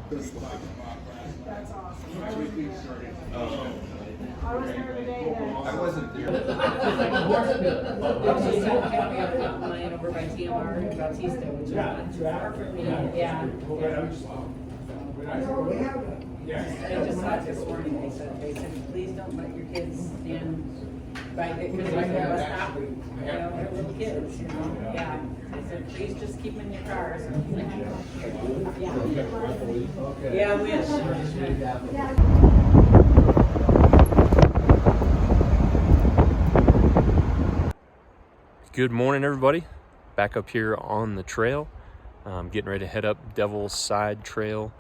That's awesome. I wasn't there the day that. I wasn't there. Mine over by TMR in Bautista, which is not too far from me. Yeah. I just saw it this morning. They said, please don't let your kids stand by the, because they're stop. You know, they're little kids, you know. Yeah. They said, please just keep them in your cars. Yeah. Yeah, I wish. Good morning, everybody. Back up here on the trail. Getting ready to head up Devil's Side Trail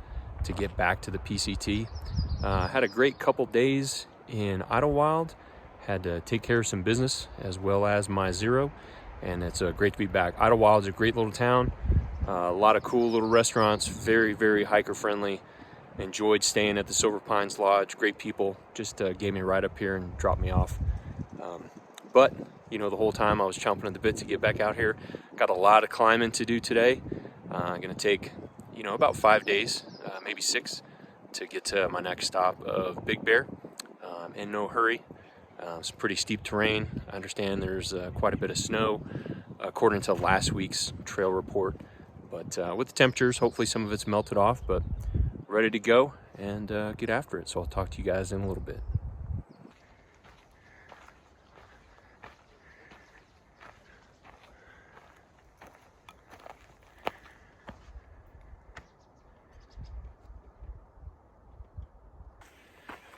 to get back to the PCT. Had a great couple days in Idyllwild. Had to take care of some business as well as my zero, and it's great to be back. Idyllwild is a great little town. A lot of cool little restaurants, very, very hiker friendly. Enjoyed staying at the Silver Pines Lodge. Great people. Just gave me a ride up here and dropped me off. But you know, the whole time I was chomping at the bit to get back out here. Got a lot of climbing to do today. I'm gonna take, you know, about 5 days, maybe 6, to get to my next stop of Big Bear. In no hurry. It's pretty steep terrain. I understand there's quite a bit of snow, according to last week's trail report. But with the temperatures, hopefully some of it's melted off, but ready to go and get after it. So I'll talk to you guys in a little bit.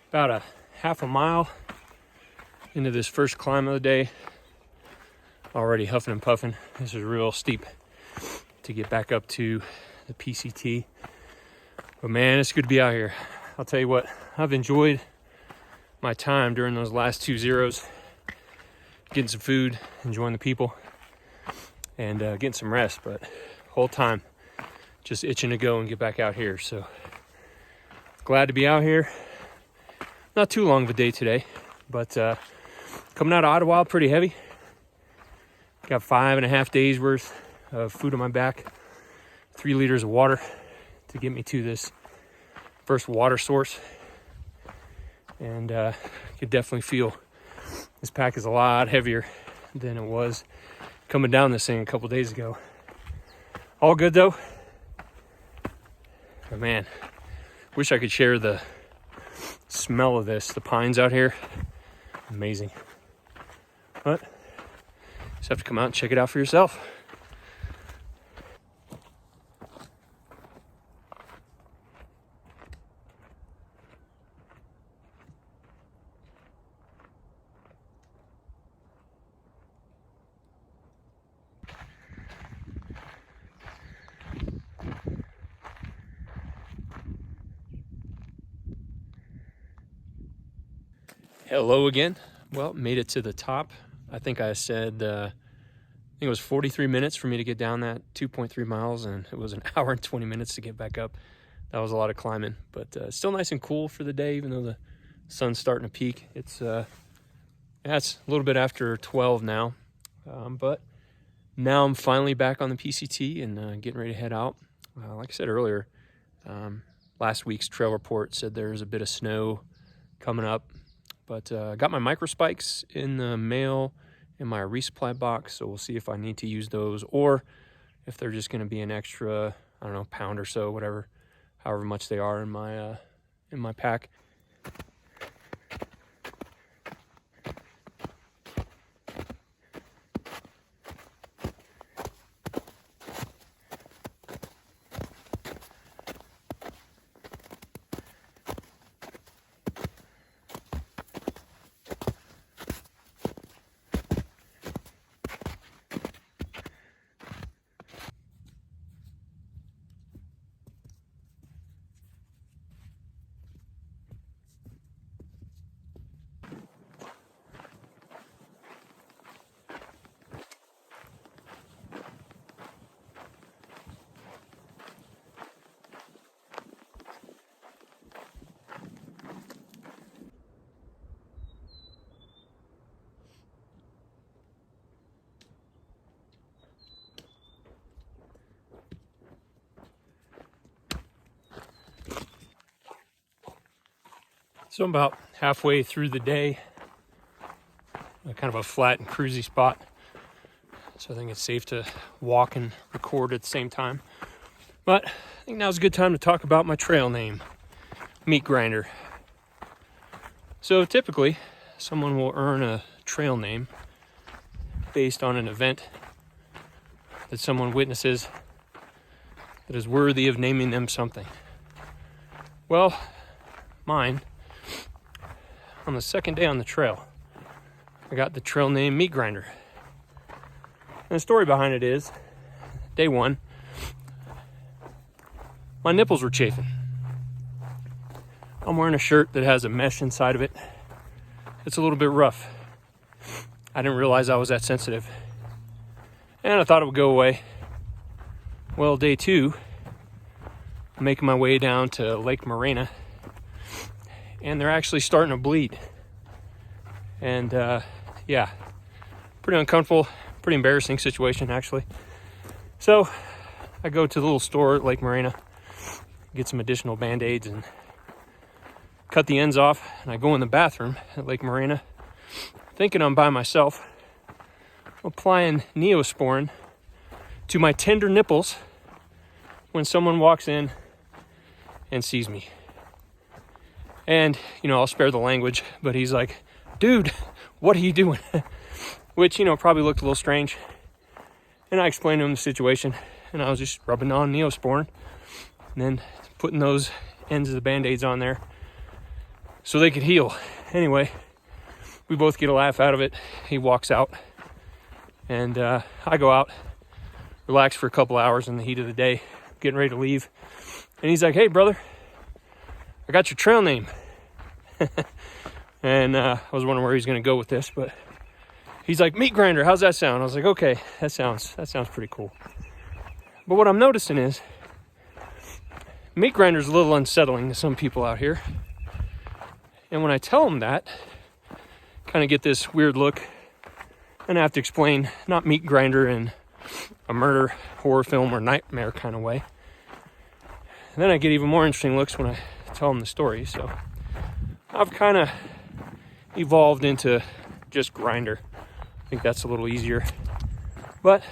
About a half a mile into this first climb of the day. Already huffing and puffing. This is real steep to get back up to the PCT. But man, it's good to be out here. I'll tell you what, I've enjoyed my time during those last 2 zeros. Getting some food, enjoying the people, and getting some rest. But whole time just itching to go and get back out here. So glad to be out here. Not too long of a day today, but coming out of Idyllwild pretty heavy. Got 5.5 days worth of food on my back, 3 liters of water to get me to this first water source. And could definitely feel this pack is a lot heavier than it was coming down this thing a couple days ago. All good though. But man, wish I could share the smell of this. The pines out here, amazing. But just have to come out and check it out for yourself. Hello again. Well, made it to the top. I think I said, I think it was 43 minutes for me to get down that 2.3 miles, and it was an hour and 20 minutes to get back up. That was a lot of climbing, but still nice and cool for the day, even though the sun's starting to peak. It's yeah, it's a little bit after 12 now, but now I'm finally back on the PCT and getting ready to head out. Like I said earlier, last week's trail report said there's a bit of snow coming up. But got my micro spikes in the mail in my resupply box, so we'll see if I need to use those or if they're just going to be an extra, I don't know, pound or so, whatever, however much they are in my pack. So I'm about halfway through the day, kind of a flat and cruisy spot. So I think it's safe to walk and record at the same time. But I think now's a good time to talk about my trail name, Meat Grinder. So typically, someone will earn a trail name based on an event that someone witnesses that is worthy of naming them something. Well, mine, on the second day on the trail, I got the trail name Meat Grinder. And the story behind it is, day one, my nipples were chafing. I'm wearing a shirt that has a mesh inside of it. It's a little bit rough. I didn't realize I was that sensitive. And I thought it would go away. Well, day two, I'm making my way down to Lake Morena, and they're actually starting to bleed. And yeah, pretty uncomfortable, pretty embarrassing situation actually. So I go to the little store at Lake Morena, get some additional band-aids and cut the ends off, and I go in the bathroom at Lake Morena, thinking I'm by myself, applying Neosporin to my tender nipples when someone walks in and sees me. And, you know, I'll spare the language, but he's like, dude, what are you doing? Which, you know, probably looked a little strange. And I explained to him the situation, and I was just rubbing on Neosporin and then putting those ends of the band-aids on there so they could heal. Anyway, we both get a laugh out of it. He walks out, and I go out, relax for a couple hours in the heat of the day, getting ready to leave. And he's like, hey, brother, I got your trail name. And I was wondering where he's going to go with this, but he's like, Meat Grinder, how's that sound? I was like, okay, that sounds pretty cool. But what I'm noticing is Meat Grinder's a little unsettling to some people out here. And when I tell them that, kind of get this weird look, and I have to explain, not Meat Grinder in a murder, horror film, or nightmare kind of way. And then I get even more interesting looks when I tell them the story. So I've kind of evolved into just Grinder. I think that's a little easier. But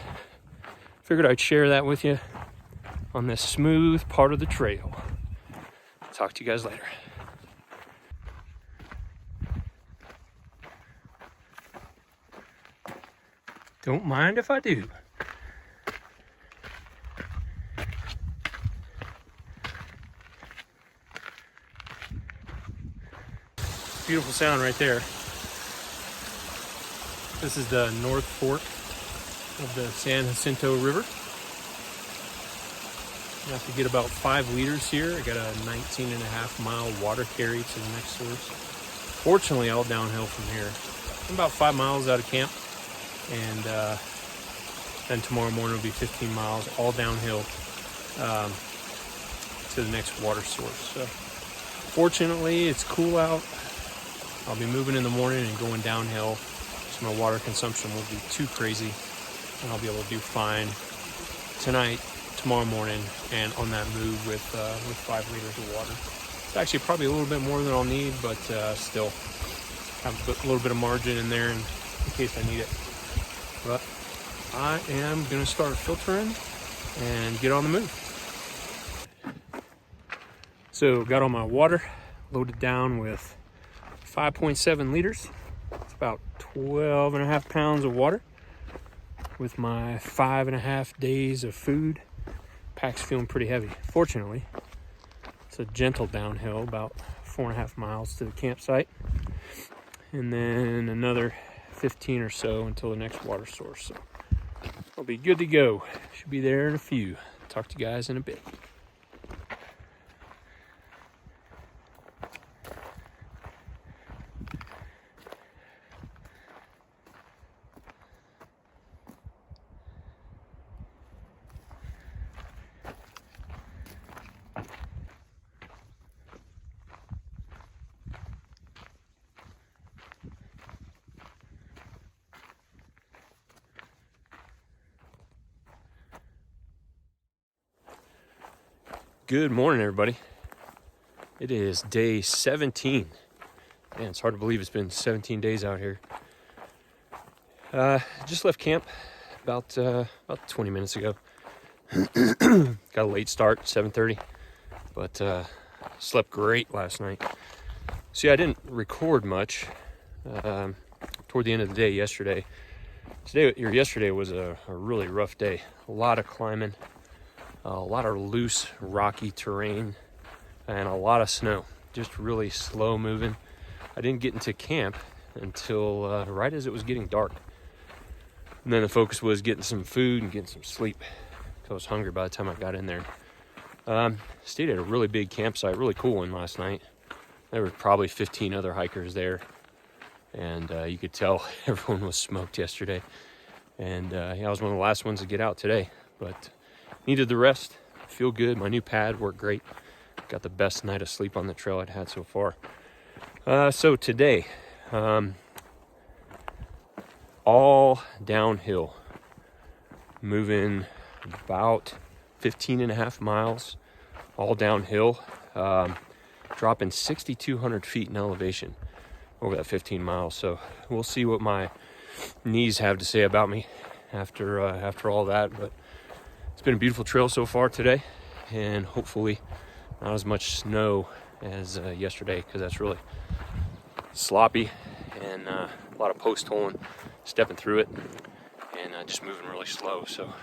figured I'd share that with you on this smooth part of the trail. Talk to you guys later. Don't mind if I do. Beautiful sound right there. This is the North Fork of the San Jacinto River. You have to get about 5 liters here. I got a 19.5 mile water carry to the next source. Fortunately, all downhill from here. I'm about 5 miles out of camp, and then tomorrow morning will be 15 miles, all downhill to the next water source. So fortunately, it's cool out. I'll be moving in the morning and going downhill, so my water consumption won't be too crazy, and I'll be able to do fine tonight, tomorrow morning, and on that move with 5 liters of water. It's actually probably a little bit more than I'll need, but still have a little bit of margin in there in case I need it. But I am going to start filtering and get on the move. So got all my water loaded down with 5.7 liters. It's about 12.5 pounds of water with my 5.5 days of food. Pack's feeling pretty heavy. Fortunately, it's a gentle downhill, about 4.5 miles to the campsite, and then another 15 or so until the next water source. So I'll be good to go. Should be there in a few. Talk to you guys in a bit. Good morning, everybody. It is day 17 Man, it's hard to believe it's been 17 days out here. Just left camp about 20 minutes ago. Got a late start, 7:30, but slept great last night. See, I didn't record much toward the end of the day yesterday. Yesterday was a really rough day. A lot of climbing, a lot of loose, rocky terrain, and a lot of snow. Just really slow moving. I didn't get into camp until right as it was getting dark. And then the focus was getting some food and getting some sleep. I was hungry by the time I got in there. Stayed at a really big campsite, really cool one last night. There were probably 15 other hikers there. And you could tell everyone was smoked yesterday. And I was one of the last ones to get out today. But needed the rest. Feel good. My new pad worked great. Got the best night of sleep on the trail I'd had so far. So today, all downhill. Moving about 15.5 miles, all downhill. Dropping 6,200 feet in elevation over that 15 miles. So we'll see what my knees have to say about me after all that. But it's been a beautiful trail so far today, and hopefully not as much snow as yesterday, because that's really sloppy and a lot of post holing, stepping through it, and just moving really slow. So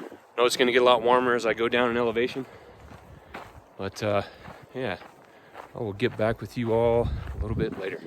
I know it's going to get a lot warmer as I go down in elevation. But yeah, I will get back with you all a little bit later.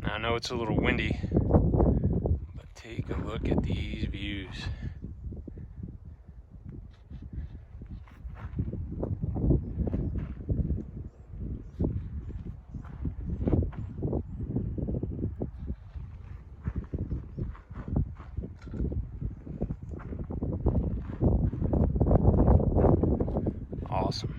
I know it's a little windy, but take a look at these views. Awesome.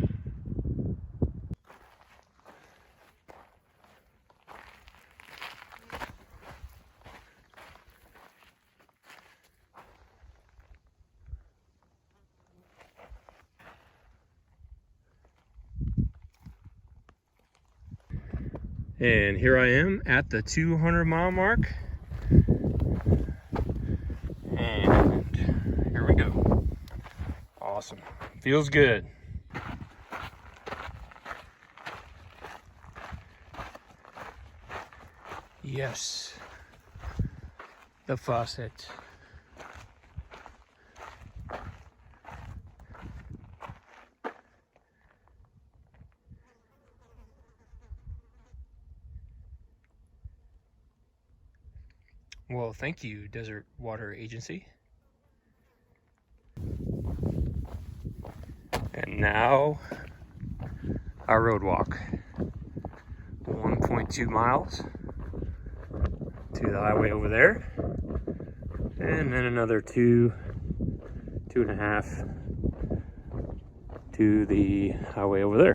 And here I am at the 200-mile mark. And here we go. Awesome. Feels good. Yes. The faucet. Well, thank you, Desert Water Agency. And now, our road walk. 1.2 miles to the highway over there. And then another 2.5 to the highway over there.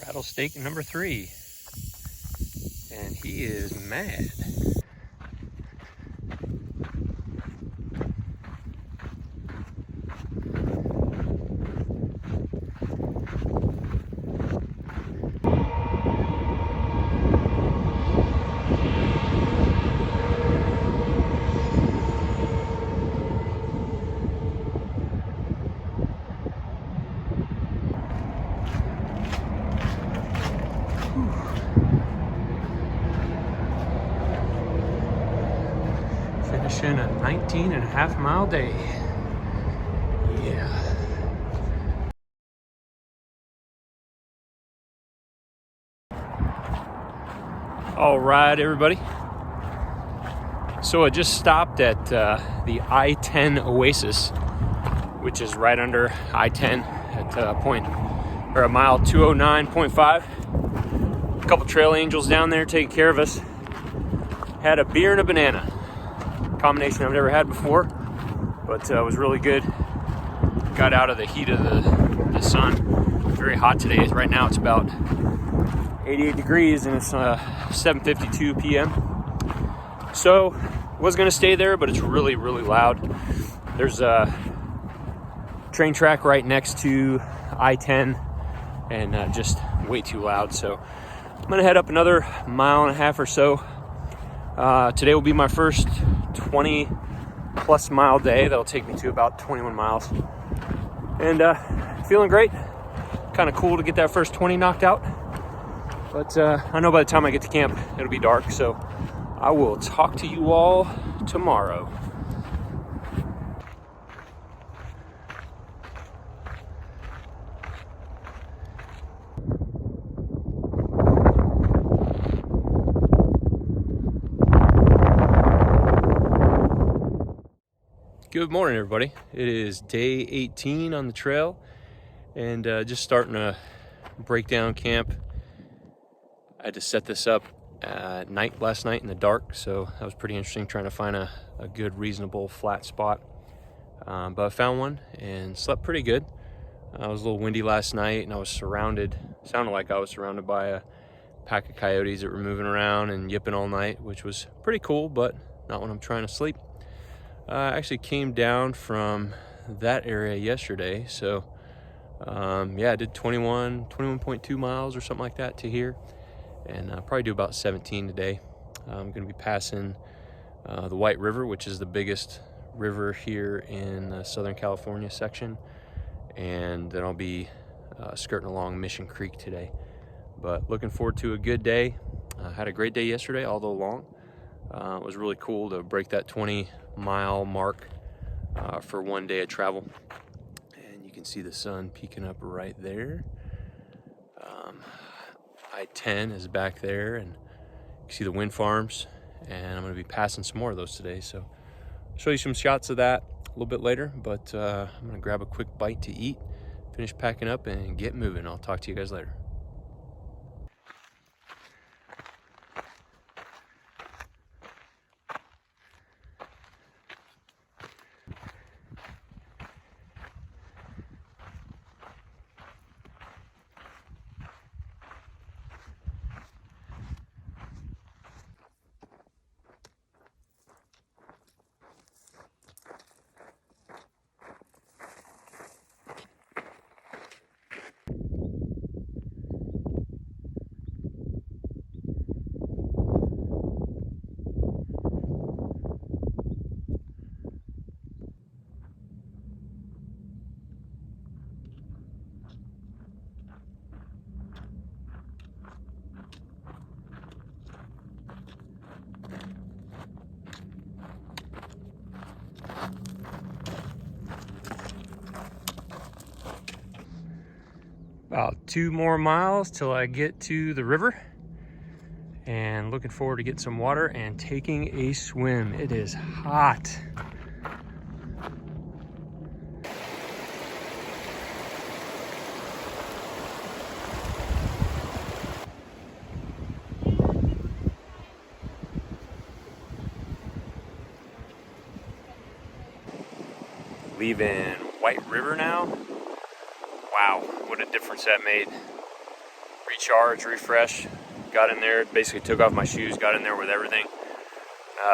Rattlesnake number 3. And He is mad. Finishing a 19.5-mile day. Yeah. All right, everybody. So I just stopped at the I-10 Oasis, which is right under I-10 at mile 209.5. A couple trail angels down there taking care of us. Had a beer and a banana. Combination I've never had before, but it was really good. Got out of the heat of the sun. Very hot today. Right now it's about 88 degrees and it's 7:52 p.m. So was gonna stay there, but it's really, really loud. There's a train track right next to I-10 and just way too loud. So I'm gonna head up another 1.5 miles or so. Today will be my first 20+ mile day. That'll take me to about 21 miles. And feeling great. Kind of cool to get that first 20 knocked out. But I know by the time I get to camp, it'll be dark. So I will talk to you all tomorrow. Good morning, everybody. It is day 18 on the trail and just starting to break down camp. I had to set this up at night last night in the dark, so that was pretty interesting, trying to find a good, reasonable, flat spot. But I found one and slept pretty good. It was a little windy last night and I was sounded like I was surrounded by a pack of coyotes that were moving around and yipping all night, which was pretty cool, but not when I'm trying to sleep. I actually came down from that area yesterday, so yeah, I did 21.2 miles or something like that to here, and I'll probably do about 17 today. I'm going to be passing the White River, which is the biggest river here in the Southern California section, and then I'll be skirting along Mission Creek today. But looking forward to a good day. Had a great day yesterday, although long. It was really cool to break that 20-mile mark for one day of travel. And you can see the sun peeking up right there. I-10 is back there, and you can see the wind farms. And I'm going to be passing some more of those today. So I'll show you some shots of that a little bit later. But I'm going to grab a quick bite to eat, finish packing up, and get moving. I'll talk to you guys later. About 2 more miles till I get to the river, and looking forward to getting some water and taking a swim. It is hot. Leaving White River now. Wow, what a difference that made. Recharge, refresh, got in there, basically took off my shoes, got in there with everything.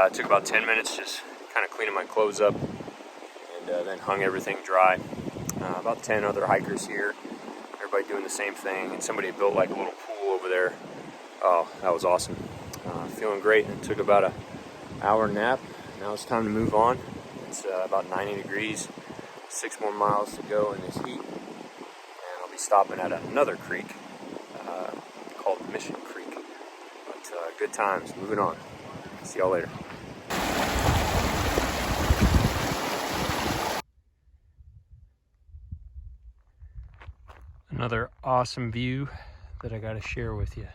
It took about 10 minutes just kind of cleaning my clothes up, and then hung everything dry. About 10 other hikers here, everybody doing the same thing, and somebody built like a little pool over there. Oh, that was awesome. Feeling great. It took about an hour nap. Now it's time to move on. It's about 90 degrees, 6 more miles to go in this heat, and I'll be stopping at another creek called Mission Creek. But good times, moving on. See y'all later. Another awesome view that I got to share with you.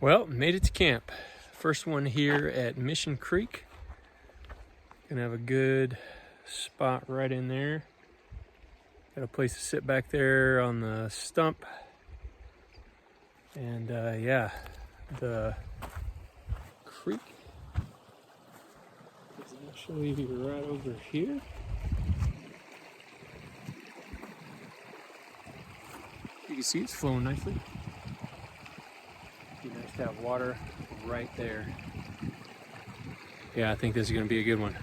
Well, made it to camp. First one here at Mission Creek. Gonna have a good spot right in there. Got a place to sit back there on the stump. And yeah, the creek is actually right over here. You can see it's flowing nicely. Be nice to have water right there. Yeah, I think this is gonna be a good one.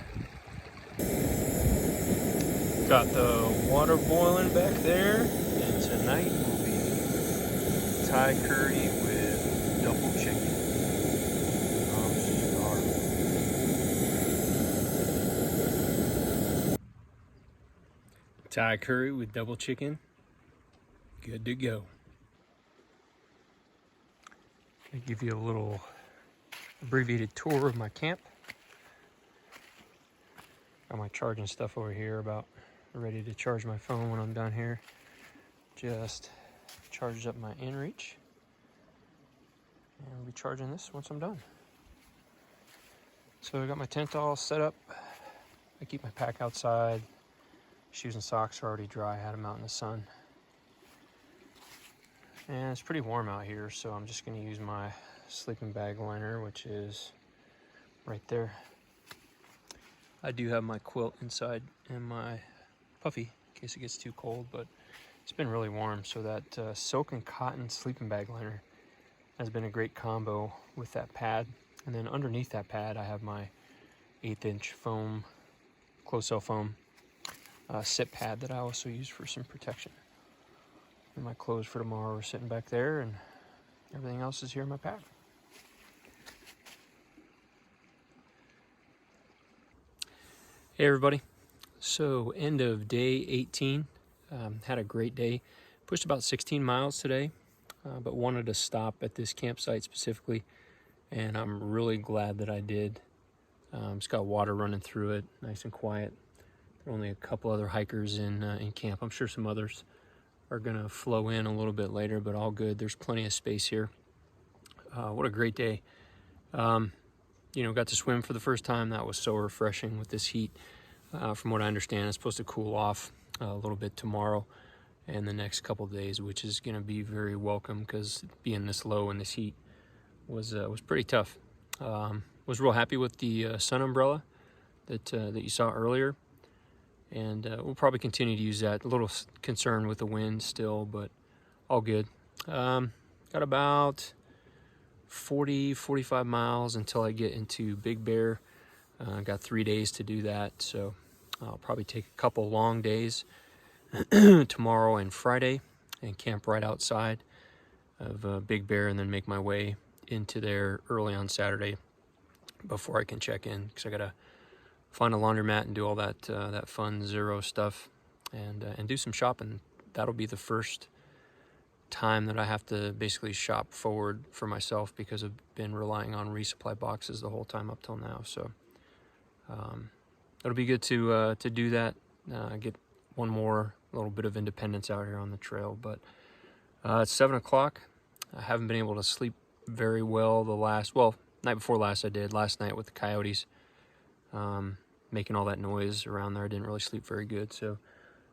Got the water boiling back there, and tonight will be Thai curry with double chicken. Thai curry with double chicken. Good to go. I'll give you a little abbreviated tour of my camp. Got my charging stuff over here, about ready to charge my phone when I'm done here. Just charged up my inReach, and I'll be charging this once I'm done. So I got my tent all set up. I keep my pack outside. Shoes and socks are already dry. I had them out in the sun. And it's pretty warm out here, so I'm just going to use my sleeping bag liner, which is right there. I do have my quilt inside and my puffy in case it gets too cold, but it's been really warm, so that silk and cotton sleeping bag liner has been a great combo with that pad. And then underneath that pad, I have my 1/8" foam, closed-cell foam sit pad that I also use for some protection. And my clothes for tomorrow are sitting back there, and everything else is here in my pack. Hey everybody, so end of day 18, had a great day. Pushed about 16 miles today, but wanted to stop at this campsite specifically, and I'm really glad that I did. It's got water running through it, nice and quiet. There are only a couple other hikers in camp. I'm sure some others are gonna flow in a little bit later, but all good. There's plenty of space here. What a great day. You know, got to swim for the first time. That was so refreshing with this heat. From what I understand, it's supposed to cool off a little bit tomorrow and the next couple of days, which is going to be very welcome because being this low in this heat was pretty tough. Was real happy with the sun umbrella that you saw earlier, and we'll probably continue to use that. A little concerned with the wind still, but all good. Got about 45 miles until I get into Big Bear. Got 3 days to do that, so I'll probably take a couple long days tomorrow and Friday and camp right outside of Big Bear, and then make my way into there early on Saturday before I can check in, because I gotta find a laundromat and do all that that fun Zero stuff, and do some shopping. That'll be the first time that I have to basically shop forward for myself, because I've been relying on resupply boxes the whole time up till now. So it'll be good to do that, get one more little bit of independence out here on the trail. But it's 7 o'clock. I haven't been able to sleep very well night before last I did. Last night with the coyotes making all that noise around there, I didn't really sleep very good. So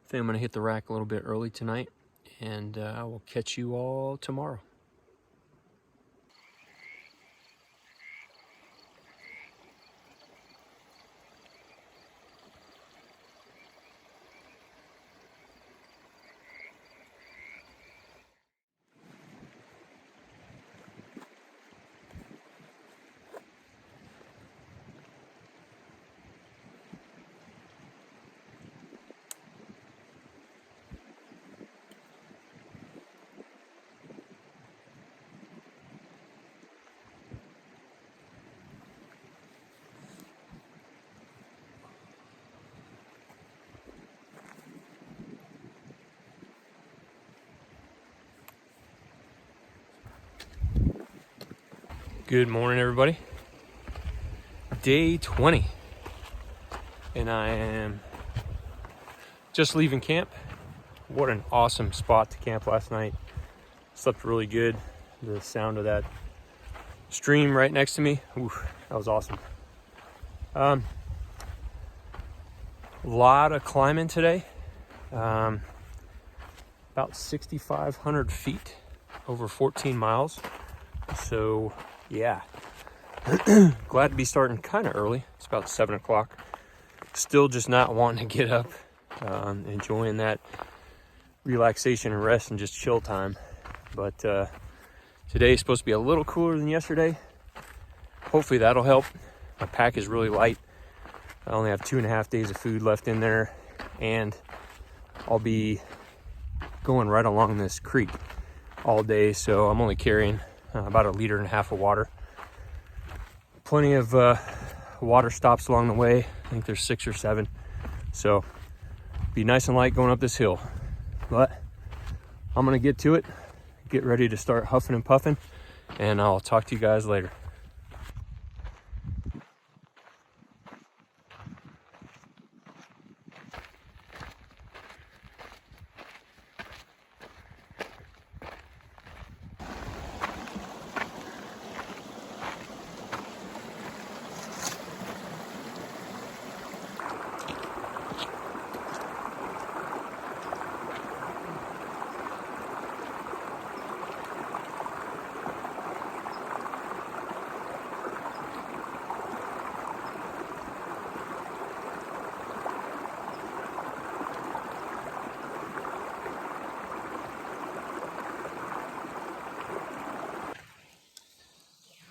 I think I'm gonna hit the rack a little bit early tonight, and I will catch you all tomorrow. Good morning, everybody. Day 20, and I am just leaving camp. What an awesome spot to camp last night. Slept really good. The sound of that stream right next to me, oof, that was awesome. A lot of climbing today. About 6,500 feet, over 14 miles. So yeah, glad to be starting kind of early. It's about 7 o'clock. Still just not wanting to get up, enjoying that relaxation and rest and just chill time. But today is supposed to be a little cooler than yesterday. Hopefully that'll help. My pack is really light. I only have 2.5 days of food left in there, and I'll be going right along this creek all day, so I'm only carrying about 1.5 liters of water. Plenty of water stops along the way. I think there's 6 or 7, so be nice and light going up this hill. But I'm gonna get to it, get ready to start huffing and puffing, and I'll talk to you guys later.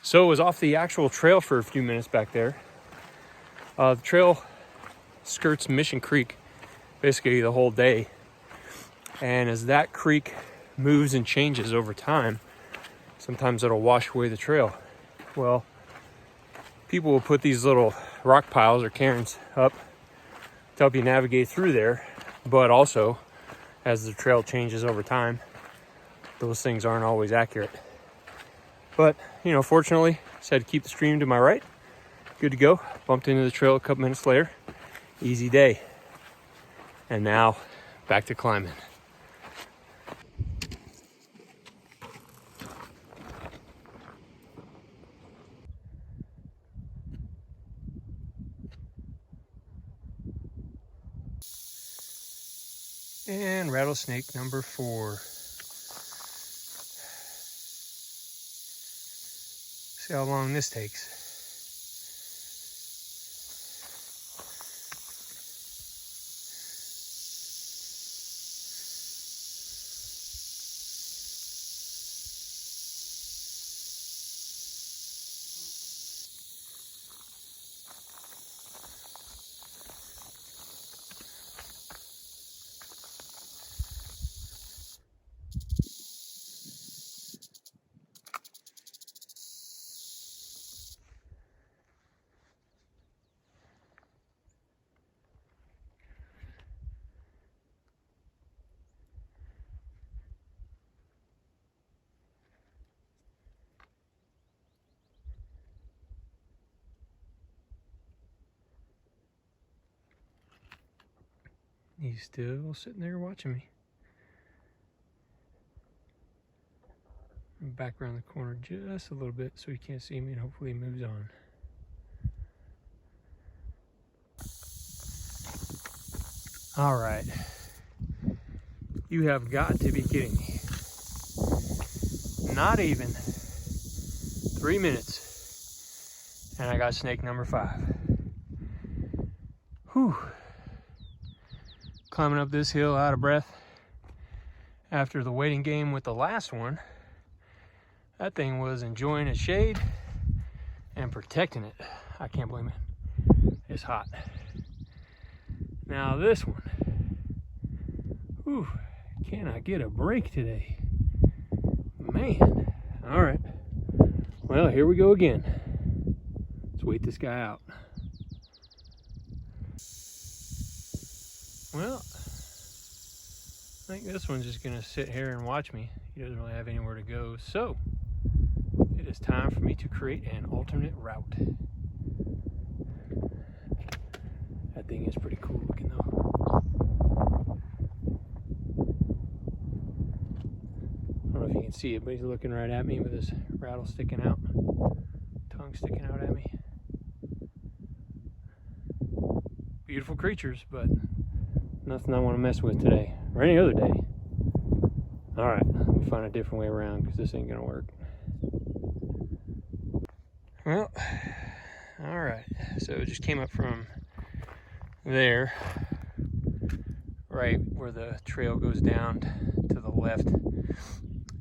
So I was off the actual trail for a few minutes back there. The trail skirts Mission Creek basically the whole day. And as that creek moves and changes over time, sometimes it'll wash away the trail. Well, people will put these little rock piles or cairns up to help you navigate through there. But also, as the trail changes over time, those things aren't always accurate. But, fortunately, just had to keep the stream to my right. Good to go. Bumped into the trail a couple minutes later. Easy day. And now, back to climbing. And rattlesnake number 4. See how long this takes. He's still sitting there watching me. I'm back around the corner just a little bit so he can't see me, and hopefully he moves on. All right. You have got to be kidding me. Not even 3 minutes, and I got snake number 5. Whew. Climbing up this hill out of breath after the waiting game with the last one. That thing was enjoying its shade and protecting it. I can't blame it. It's hot. Now this one, whew, can I get a break today? Man, all right. Well, here we go again. Let's wait this guy out. Well, I think this one's just gonna sit here and watch me. He doesn't really have anywhere to go, so It is time for me to create an alternate route. That thing is pretty cool looking though. I don't know if you can see it, but he's looking right at me with his rattle sticking out, tongue sticking out at me. Beautiful creatures, but nothing I want to mess with today or any other day. All right, let me find a different way around because this ain't gonna work. Well, all right, so it just came up from there, right where the trail goes down to the left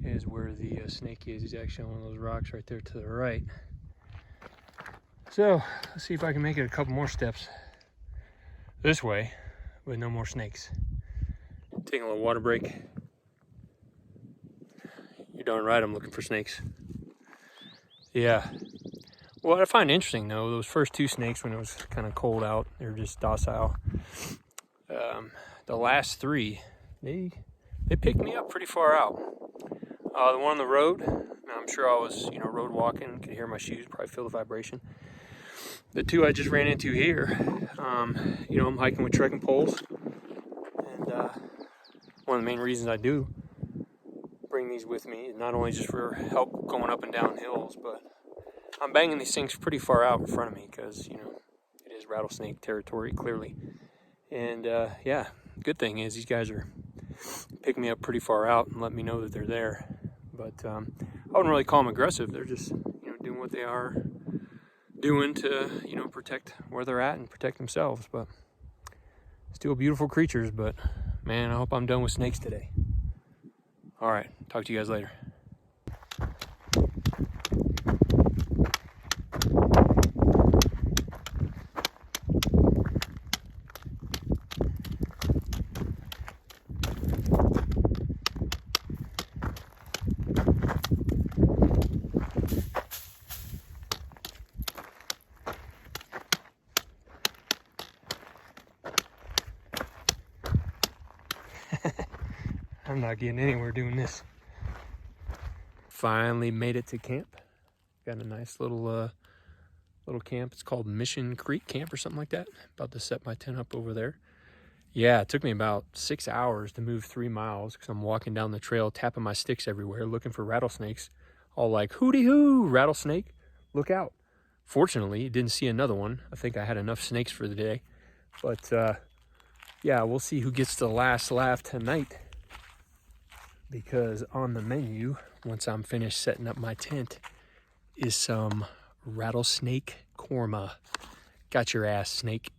is where the snake is. He's actually on one of those rocks right there to the right. So let's see if I can make it a couple more steps this way with no more snakes. Taking a little water break. You're darn right, I'm looking for snakes. Yeah. What I find interesting though, those first two snakes when it was kind of cold out, they were just docile. The last three, they picked me up pretty far out. The one on the road, I'm sure I was, road walking, could hear my shoes, probably feel the vibration. The two I just ran into here, I'm hiking with trekking poles, and one of the main reasons I do bring these with me is not only just for help going up and down hills, but I'm banging these things pretty far out in front of me because, it is rattlesnake territory, clearly. And, yeah, good thing is these guys are picking me up pretty far out and letting me know that they're there. But I wouldn't really call them aggressive. They're just, doing what they are doing to, protect where they're at and protect themselves. But still beautiful creatures. But, man, I hope I'm done with snakes today. All right, talk to you guys later. I'm not getting anywhere doing this. Finally made it to camp. Got a nice little camp. It's called Mission Creek Camp or something like that. About to set my tent up over there. Yeah, it took me about 6 hours to move 3 miles because I'm walking down the trail, tapping my sticks everywhere, looking for rattlesnakes. All like, hooty hoo, rattlesnake, look out. Fortunately, didn't see another one. I think I had enough snakes for the day. But yeah, we'll see who gets the last laugh tonight. Because on the menu, once I'm finished setting up my tent, is some rattlesnake korma. Got your ass, snake.